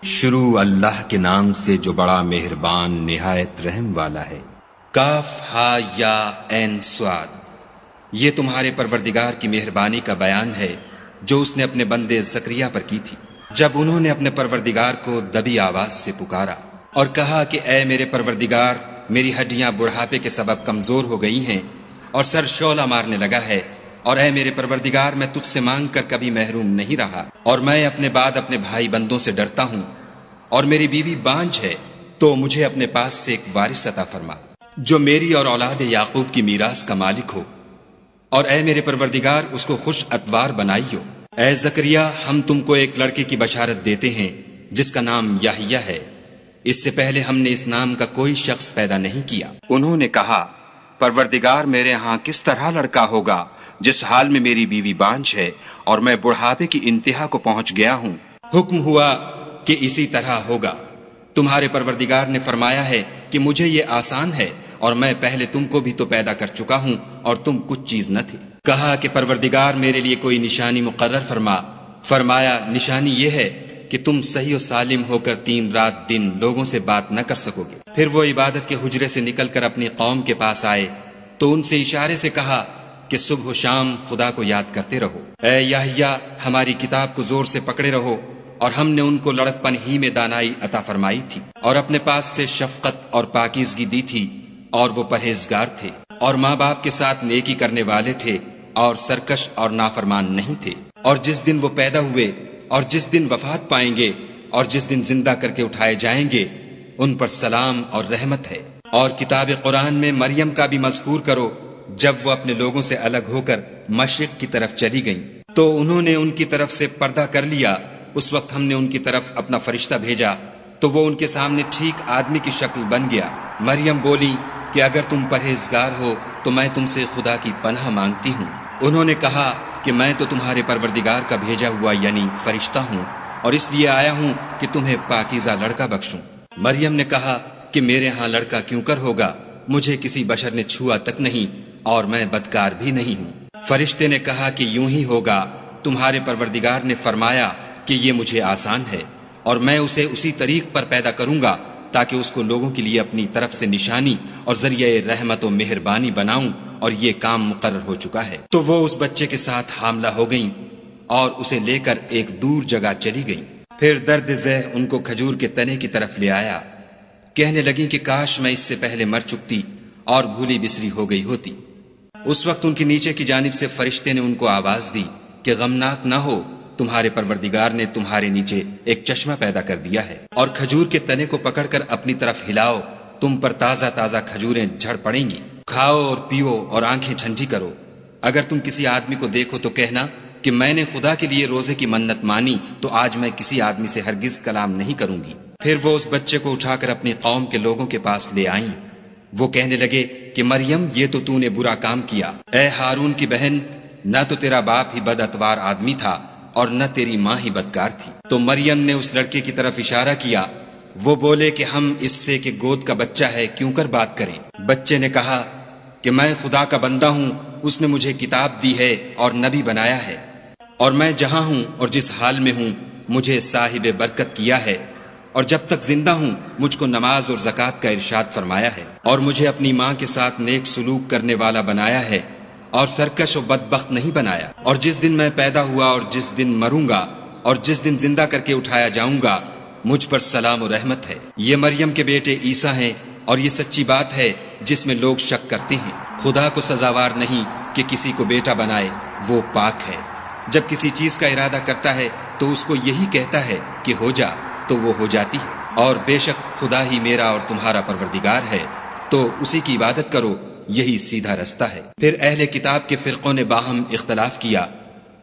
شروع اللہ کے نام سے جو بڑا مہربان نہایت رحم والا ہے۔ کاف ہا یا عین صاد، یہ تمہارے پروردگار کی مہربانی کا بیان ہے جو اس نے اپنے بندے زکریا پر کی تھی، جب انہوں نے اپنے پروردگار کو دبی آواز سے پکارا اور کہا کہ اے میرے پروردگار، میری ہڈیاں بڑھاپے کے سبب کمزور ہو گئی ہیں اور سر شعلہ مارنے لگا ہے، اور اے میرے پروردگار، میں تجھ سے مانگ کر کبھی محروم نہیں رہا، اور میں اپنے بعد اپنے بھائی بندوں سے ڈرتا ہوں، اور میری بیوی بانجھ ہے، تو مجھے اپنے پاس سے ایک وارث عطا فرما جو میری اور اولاد یعقوب کی میراث کا مالک ہو، اور اے میرے پروردگار اس کو خوش اتوار بنائیو۔ اے زکریا، ہم تم کو ایک لڑکے کی بشارت دیتے ہیں جس کا نام یحییٰ ہے، اس سے پہلے ہم نے اس نام کا کوئی شخص پیدا نہیں کیا۔ انہوں نے کہا، پروردگار، میرے ہاں کس طرح لڑکا ہوگا جس حال میں میری بیوی بانجھ ہے اور میں بڑھاپے کی انتہا کو پہنچ گیا ہوں؟ حکم ہوا کہ اسی طرح ہوگا۔ تمہارے پروردگار نے فرمایا ہے کہ مجھے یہ آسان ہے، اور میں پہلے تم کو بھی تو پیدا کر چکا ہوں اور تم کچھ چیز نہ تھے۔ کہا کہ پروردگار میرے لیے کوئی نشانی مقرر فرما۔ فرمایا، نشانی یہ ہے کہ تم صحیح و سالم ہو کر 3 رات دن لوگوں سے بات نہ کر سکو گے۔ پھر وہ عبادت کے حجرے سے نکل کر اپنی قوم کے پاس آئے تو ان سے اشارے سے کہا کہ صبح و شام خدا کو یاد کرتے رہو۔ اے یحییٰ، ہماری کتاب کو زور سے پکڑے رہو، اور ہم نے ان کو لڑکپن ہی میں دانائی عطا فرمائی تھی، اور اپنے پاس سے شفقت اور پاکیزگی دی تھی، اور وہ پرہیزگار تھے، اور ماں باپ کے ساتھ نیکی کرنے والے تھے، اور سرکش اور نافرمان نہیں تھے۔ اور جس دن وہ پیدا ہوئے، اور جس دن وفات پائیں گے، اور جس دن زندہ کر کے اٹھائے جائیں گے، ان پر سلام اور رحمت ہے۔ اور کتاب قرآن میں مریم کا بھی مذکور کرو، جب وہ اپنے لوگوں سے الگ ہو کر مشرق کی طرف چلی گئیں تو انہوں نے ان کی طرف سے پردہ کر لیا۔ اس وقت ہم نے ان کی طرف اپنا فرشتہ بھیجا تو وہ ان کے سامنے ٹھیک آدمی کی شکل بن گیا۔ مریم بولی کہ اگر تم پرہیزگار ہو تو میں تم سے خدا کی پناہ مانگتی ہوں۔ انہوں نے کہا کہ میں تو تمہارے پروردگار کا بھیجا ہوا یعنی فرشتہ ہوں، اور اس لیے آیا ہوں کہ تمہیں پاکیزہ لڑکا بخشوں۔ مریم نے کہا کہ میرے ہاں لڑکا کیوں کر ہوگا، مجھے کسی بشر نے چھوا تک نہیں، اور میں بدکار بھی نہیں ہوں۔ فرشتے نے کہا کہ یوں ہی ہوگا، تمہارے پروردگار نے فرمایا کہ یہ مجھے آسان ہے، اور میں اسے اسی طریق پر پیدا کروں گا تاکہ اس کو لوگوں کے لیے اپنی طرف سے نشانی اور ذریعہ رحمت و مہربانی بناؤں، اور یہ کام مقرر ہو چکا ہے۔ تو وہ اس بچے کے ساتھ حاملہ ہو گئیں اور اسے لے کر ایک دور جگہ چلی گئیں۔ پھر درد ذہ ان کو کھجور کے تنے کی طرف لے آیا، کہنے لگیں کہ کاش میں اس سے پہلے مر چکتی اور بھولی بسری ہو گئی ہوتی۔ اس وقت ان کے نیچے کی جانب سے فرشتے نے ان کو آواز دی کہ غمناک نہ ہو، تمہارے پروردگار نے تمہارے نیچے ایک چشمہ پیدا کر دیا ہے، اور کھجور کے تنے کو پکڑ کر اپنی طرف ہلاؤ، تم پر تازہ تازہ کھجوریں جھڑ پڑیں گی، کھاؤ اور پیو اور آنکھیں ٹھنڈی کرو۔ اگر تم کسی آدمی کو دیکھو تو کہنا کہ میں نے خدا کے لیے روزے کی منت مانی، تو آج میں کسی آدمی سے ہرگز کلام نہیں کروں گی۔ پھر وہ اس بچے کو اٹھا کر اپنی قوم کے لوگوں کے پاس لے آئیں۔ وہ کہنے لگے کہ مریم، یہ تو نے برا کام کیا۔ اے ہارون کی بہن، نہ تو تیرا باپ ہی بد اتوار آدمی تھا اور نہ تیری ماں ہی بدکار تھی۔ تو مریم نے اس لڑکے کی طرف اشارہ کیا۔ وہ بولے کہ ہم اس سے کہ گود کا بچہ ہے کیوں کر بات کریں۔ بچے نے کہا کہ میں خدا کا بندہ ہوں، اس نے مجھے کتاب دی ہے اور نبی بنایا ہے، اور میں جہاں ہوں اور جس حال میں ہوں مجھے صاحب برکت کیا ہے، اور جب تک زندہ ہوں مجھ کو نماز اور زکوٰۃ کا ارشاد فرمایا ہے، اور مجھے اپنی ماں کے ساتھ نیک سلوک کرنے والا بنایا ہے، اور سرکش و بدبخت نہیں بنایا۔ اور جس دن میں پیدا ہوا اور جس دن مروں گا اور جس دن زندہ کر کے اٹھایا جاؤں گا، مجھ پر سلام و رحمت ہے۔ یہ مریم کے بیٹے عیسیٰ ہیں، اور یہ سچی بات ہے جس میں لوگ شک کرتے ہیں۔ خدا کو سزاوار نہیں کہ کسی کو بیٹا بنائے، وہ پاک ہے۔ جب کسی چیز کا ارادہ کرتا ہے تو اس کو یہی کہتا ہے کہ ہو جا، تو وہ ہو جاتی ہے۔ اور بے شک خدا ہی میرا اور تمہارا پروردگار ہے، تو اسی کی عبادت کرو، یہی سیدھا رستہ ہے۔ پھر اہل کتاب کے فرقوں نے باہم اختلاف کیا،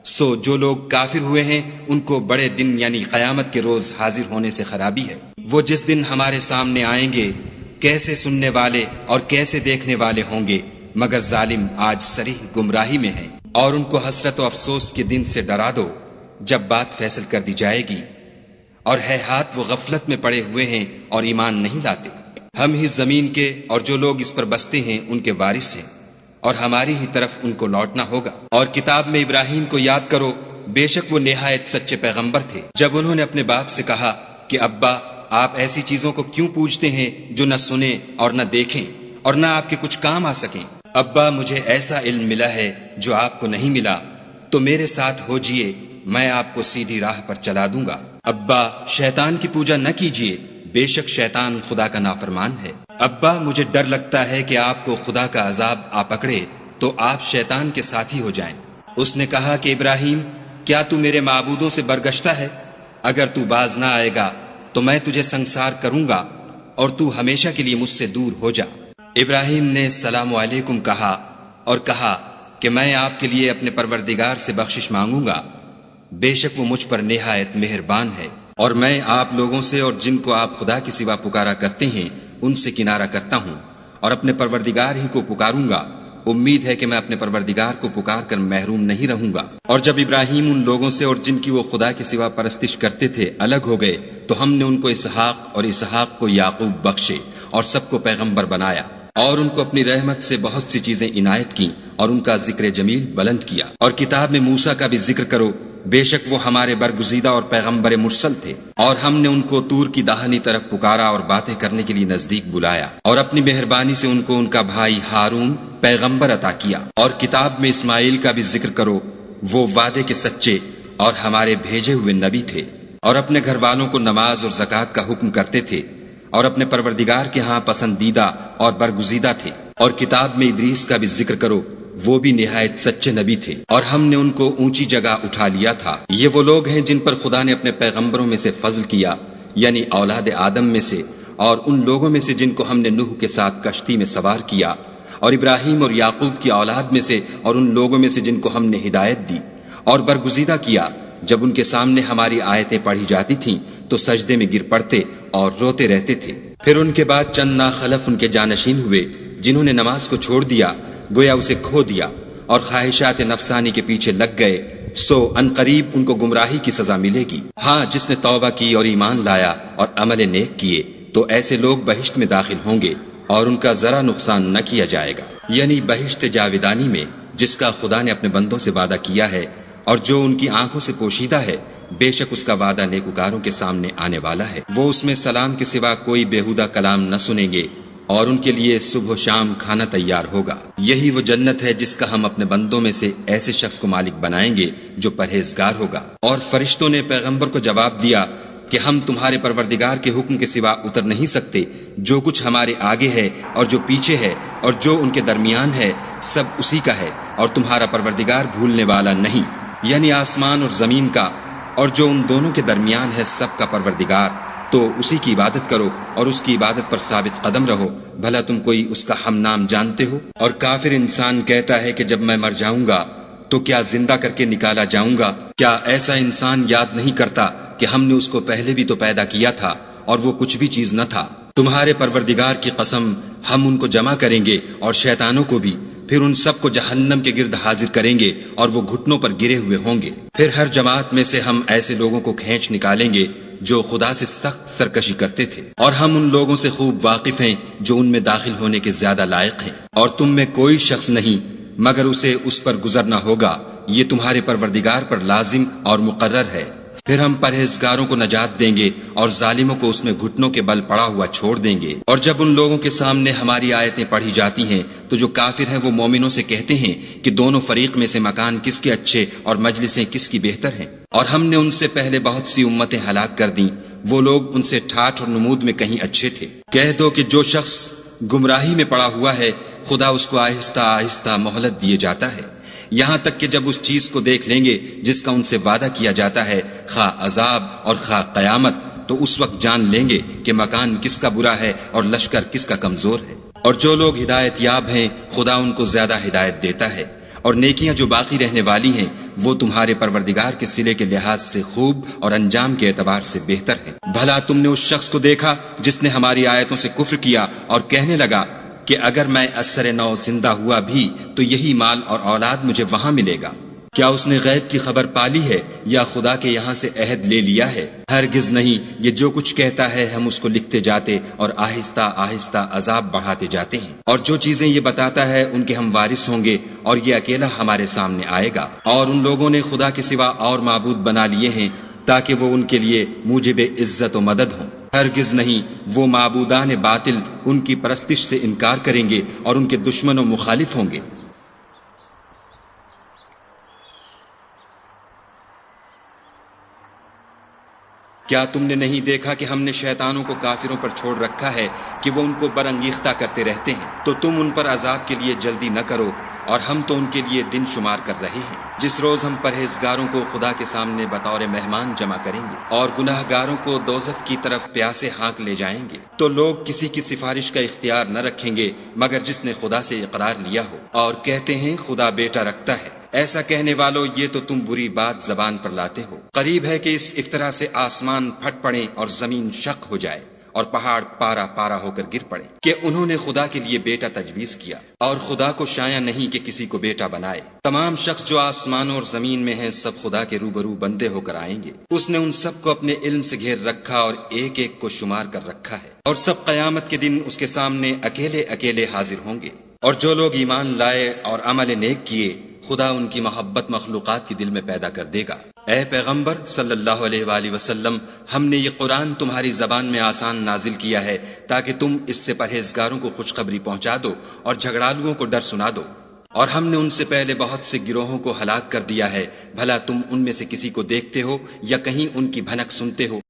سو جو لوگ کافر ہوئے ہیں ان کو بڑے دن یعنی قیامت کے روز حاضر ہونے سے خرابی ہے۔ وہ جس دن ہمارے سامنے آئیں گے کیسے سننے والے اور کیسے دیکھنے والے ہوں گے، مگر ظالم آج صریح گمراہی میں ہیں۔ اور ان کو حسرت و افسوس کے دن سے ڈرا دو جب بات فیصل کر دی جائے گی، اور ہے ہاتھ وہ غفلت میں پڑے ہوئے ہیں اور ایمان نہیں لاتے۔ ہم ہی زمین کے اور جو لوگ اس پر بستے ہیں ان کے وارث ہیں، اور ہماری ہی طرف ان کو لوٹنا ہوگا۔ اور کتاب میں ابراہیم کو یاد کرو، بے شک وہ نہایت سچے پیغمبر تھے۔ جب انہوں نے اپنے باپ سے کہا کہ ابا آپ ایسی چیزوں کو کیوں پوجتے ہیں جو نہ سنیں اور نہ دیکھیں اور نہ آپ کے کچھ کام آ سکیں؟ ابا مجھے ایسا علم ملا ہے جو آپ کو نہیں ملا، تو میرے ساتھ ہو جئے، میں آپ کو سیدھی راہ پر چلا دوں گا۔ ابا شیطان کی پوجا نہ کیجیے، بے شک شیطان خدا کا نافرمان ہے۔ ابا مجھے ڈر لگتا ہے کہ آپ کو خدا کا عذاب آ پکڑے تو آپ شیطان کے ساتھی ہو جائیں۔ اس نے کہا کہ ابراہیم، کیا تو میرے معبودوں سے برگشتہ ہے؟ اگر تو باز نہ آئے گا تو میں تجھے سنسار کروں گا اور تو ہمیشہ کے لیے مجھ سے دور ہو جا۔ ابراہیم نے السلام علیکم کہا اور کہا کہ میں آپ کے لیے اپنے پروردگار سے بخشش مانگوں گا، بے شک وہ مجھ پر نہایت مہربان ہے، اور میں آپ لوگوں سے اور جن کو آپ خدا کے سوا پکارا کرتے ہیں ان سے کنارہ کرتا ہوں اور اپنے پروردگار ہی کو پکاروں گا۔ امید ہے کہ میں اپنے پروردگار کو پکار کر محروم نہیں رہوں گا۔ اور جب ابراہیم ان لوگوں سے اور جن کی وہ خدا کے سوا پرستش کرتے تھے الگ ہو گئے تو ہم نے ان کو اسحاق اور اسحاق کو یعقوب بخشے اور سب کو پیغمبر بنایا، اور ان کو اپنی رحمت سے بہت سی چیزیں عنایت کی اور ان کا ذکر جمیل بلند کیا۔ اور کتاب میں موسیٰ کا بھی ذکر کرو، بے شک وہ ہمارے برگزیدہ اور پیغمبر مرسل تھے، اور ہم نے ان کو طور کی داہنی طرف پکارا اور باتیں کرنے کے لیے نزدیک بلایا، اور اپنی مہربانی سے ان کو ان کا بھائی ہارون پیغمبر عطا کیا۔ اور کتاب میں اسماعیل کا بھی ذکر کرو، وہ وعدے کے سچے اور ہمارے بھیجے ہوئے نبی تھے، اور اپنے گھر والوں کو نماز اور زکوٰۃ کا حکم کرتے تھے، اور اپنے پروردگار کے ہاں پسندیدہ اور برگزیدہ تھے۔ اور کتاب میں ادریس کا بھی ذکر کرو، وہ بھی نہایت سچے نبی تھے، اور ہم نے ان کو اونچی جگہ اٹھا لیا تھا۔ یہ وہ لوگ ہیں جن پر خدا نے اپنے پیغمبروں میں سے فضل کیا، یعنی اولاد آدم میں سے، اور ان لوگوں میں سے جن کو ہم نے نوح کے ساتھ کشتی میں سوار کیا، اور ابراہیم اور یعقوب کی اولاد میں سے، اور ان لوگوں میں سے جن کو ہم نے ہدایت دی اور برگزیدہ کیا۔ جب ان کے سامنے ہماری آیتیں پڑھی جاتی تھیں تو سجدے میں گر پڑتے اور روتے رہتے تھے۔ پھر ان کے بعد چند ناخلف ان کے جانشین ہوئے جنہوں نے نماز کو چھوڑ دیا، گویا اسے کھو دیا، اور خواہشات نفسانی کے پیچھے لگ گئے، سو ان قریب ان کو گمراہی کی سزا ملے گی۔ ہاں، جس نے توبہ کی اور ایمان لایا اور عمل نیک کیے تو ایسے لوگ بہشت میں داخل ہوں گے اور ان کا ذرا نقصان نہ کیا جائے گا، یعنی بہشت جاودانی میں جس کا خدا نے اپنے بندوں سے وعدہ کیا ہے اور جو ان کی آنکھوں سے پوشیدہ ہے، بے شک اس کا وعدہ نیکوکاروں کے سامنے آنے والا ہے۔ وہ اس میں سلام کے سوا کوئی بیہودہ کلام نہ سنیں گے، اور ان کے لیے صبح و شام کھانا تیار ہوگا۔ یہی وہ جنت ہے جس کا ہم اپنے بندوں میں سے ایسے شخص کو مالک بنائیں گے جو پرہیزگار ہوگا۔ اور فرشتوں نے پیغمبر کو جواب دیا کہ ہم تمہارے پروردگار کے حکم کے سوا اتر نہیں سکتے، جو کچھ ہمارے آگے ہے اور جو پیچھے ہے اور جو ان کے درمیان ہے سب اسی کا ہے، اور تمہارا پروردگار بھولنے والا نہیں، یعنی آسمان اور زمین کا اور جو ان دونوں کے درمیان ہے سب کا پروردگار۔ تو اسی کی عبادت کرو اور اس کی عبادت پر ثابت قدم رہو، بھلا تم کوئی اس کا ہم نام جانتے ہو؟ اور کافر انسان کہتا ہے کہ جب میں مر جاؤں گا تو کیا زندہ کر کے نکالا جاؤں گا؟ کیا ایسا انسان یاد نہیں کرتا کہ ہم نے اس کو پہلے بھی تو پیدا کیا تھا اور وہ کچھ بھی چیز نہ تھا؟ تمہارے پروردگار کی قسم، ہم ان کو جمع کریں گے اور شیطانوں کو بھی، پھر ان سب کو جہنم کے گرد حاضر کریں گے اور وہ گھٹنوں پر گرے ہوئے ہوں گے۔ پھر ہر جماعت میں سے ہم ایسے لوگوں کو کھینچ نکالیں گے جو خدا سے سخت سرکشی کرتے تھے، اور ہم ان لوگوں سے خوب واقف ہیں جو ان میں داخل ہونے کے زیادہ لائق ہیں، اور تم میں کوئی شخص نہیں مگر اسے اس پر گزرنا ہوگا، یہ تمہارے پروردگار پر لازم اور مقرر ہے۔ پھر ہم پرہیزگاروں کو نجات دیں گے اور ظالموں کو اس میں گھٹنوں کے بل پڑا ہوا چھوڑ دیں گے۔ اور جب ان لوگوں کے سامنے ہماری آیتیں پڑھی جاتی ہیں تو جو کافر ہیں وہ مومنوں سے کہتے ہیں کہ دونوں فریق میں سے مکان کس کے اچھے اور مجلسیں کس کی بہتر ہیں، اور ہم نے ان سے پہلے بہت سی امتیں ہلاک کر دیں، وہ لوگ ان سے ٹھاٹھ اور نمود میں کہیں اچھے تھے۔ کہہ دو کہ جو شخص گمراہی میں پڑا ہوا ہے خدا اس کو آہستہ آہستہ مہلت دیے جاتا ہے، یہاں تک کہ جب اس چیز کو دیکھ لیں گے جس کا ان سے وعدہ کیا جاتا ہے، خواہ عذاب اور خواہ قیامت، تو اس وقت جان لیں گے کہ مکان کس کا برا ہے اور لشکر کس کا کمزور ہے۔ اور جو لوگ ہدایت یاب ہیں خدا ان کو زیادہ ہدایت دیتا ہے، اور نیکیاں جو باقی رہنے والی ہیں وہ تمہارے پروردگار کے صلے کے لحاظ سے خوب اور انجام کے اعتبار سے بہتر ہیں۔ بھلا تم نے اس شخص کو دیکھا جس نے ہماری آیتوں سے کفر کیا اور کہنے لگا کہ اگر میں اثر نو زندہ ہوا بھی تو یہی مال اور اولاد مجھے وہاں ملے گا؟ کیا اس نے غیب کی خبر پالی ہے یا خدا کے یہاں سے عہد لے لیا ہے؟ ہرگز نہیں، یہ جو کچھ کہتا ہے ہم اس کو لکھتے جاتے اور آہستہ آہستہ عذاب بڑھاتے جاتے ہیں۔ اور جو چیزیں یہ بتاتا ہے ان کے ہم وارث ہوں گے، اور یہ اکیلا ہمارے سامنے آئے گا۔ اور ان لوگوں نے خدا کے سوا اور معبود بنا لیے ہیں تاکہ وہ ان کے لیے موجب عزت و مدد ہوں۔ ہرگز نہیں، وہ معبودان باطل ان کی پرستش سے انکار کریں گے اور ان کے دشمن و مخالف ہوں گے۔ کیا تم نے نہیں دیکھا کہ ہم نے شیطانوں کو کافروں پر چھوڑ رکھا ہے کہ وہ ان کو برانگیختہ کرتے رہتے ہیں؟ تو تم ان پر عذاب کے لیے جلدی نہ کرو، اور ہم تو ان کے لیے دن شمار کر رہے ہیں، جس روز ہم پرہیزگاروں کو خدا کے سامنے بطور مہمان جمع کریں گے اور گناہ گاروں کو دوزخ کی طرف پیاسے ہانک لے جائیں گے۔ تو لوگ کسی کی سفارش کا اختیار نہ رکھیں گے مگر جس نے خدا سے اقرار لیا ہو، اور کہتے ہیں خدا بیٹا رکھتا ہے۔ ایسا کہنے والوں، یہ تو تم بری بات زبان پر لاتے ہو۔ قریب ہے کہ اس افطرا سے آسمان پھٹ پڑے اور زمین شق ہو جائے اور پہاڑ پارا پارا ہو کر گر پڑے کہ انہوں نے خدا کے لیے بیٹا تجویز کیا، اور خدا کو شایع نہیں کہ کسی کو بیٹا بنائے۔ تمام شخص جو آسمانوں اور زمین میں ہیں سب خدا کے روبرو بندے ہو کر آئیں گے۔ اس نے ان سب کو اپنے علم سے گھیر رکھا اور ایک ایک کو شمار کر رکھا ہے، اور سب قیامت کے دن اس کے سامنے اکیلے اکیلے حاضر ہوں گے۔ اور جو لوگ ایمان لائے اور عمل نیک کیے، خدا ان کی محبت مخلوقات کے دل میں پیدا کر دے گا۔ اے پیغمبر صلی اللہ علیہ وآلہ وسلم، ہم نے یہ قرآن تمہاری زبان میں آسان نازل کیا ہے تاکہ تم اس سے پرہیزگاروں کو خوشخبری پہنچا دو اور جھگڑالوؤں کو ڈر سنا دو۔ اور ہم نے ان سے پہلے بہت سے گروہوں کو ہلاک کر دیا ہے، بھلا تم ان میں سے کسی کو دیکھتے ہو یا کہیں ان کی بھنک سنتے ہو؟